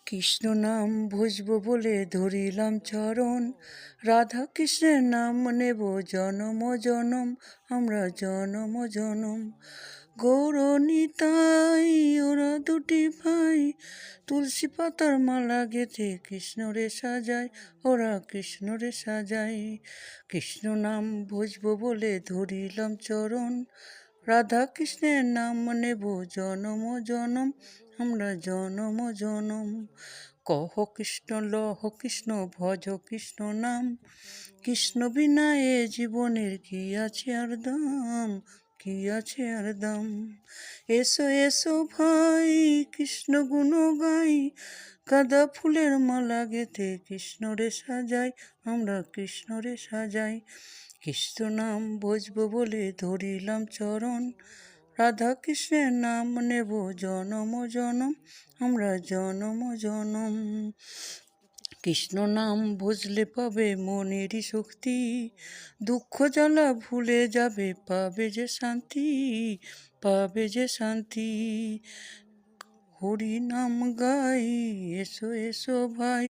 কৃষ্ণ নাম ভজব বলে ধরিলাম চরণ, রাধা কৃষ্ণের নাম নেব জনম জনম, আমরা জনম জনম। গৌরনিতাই ওরা দুটি ভাই, তুলসী পাতার মালা গেঁথে কৃষ্ণরে সাজায়, ওরা কৃষ্ণরে সাজায়। কৃষ্ণ নাম ভজব বলে ধরিলাম চরণ, রাধা কৃষ্ণের নাম নেব জনম জনম, আমরা জনম জনম। কহ কৃষ্ণ লহ কৃষ্ণ ভজ কৃষ্ণ নাম, কৃষ্ণ বিনা এ জীবনের কি আছে আর দাম, কি আছে আর দাম। এসো এসো ভাই কৃষ্ণ গুণ গাই, গাঁদা ফুলের মালা গেঁথে কৃষ্ণরে সাজাই, আমরা কৃষ্ণরে সাজাই। কৃষ্ণ নাম ভজব বলে ধরিলাম চরণ, রাধা কৃষ্ণের নাম নেব জনম জনম, আমরা জনম জনম। কৃষ্ণ নাম ভজলে পাবে মনেরই শক্তি, দুঃখ জ্বালা ভুলে যাবে, পাবে যে শান্তি, পাবে যে শান্তি। হরি নাম গাই এসো এসো ভাই,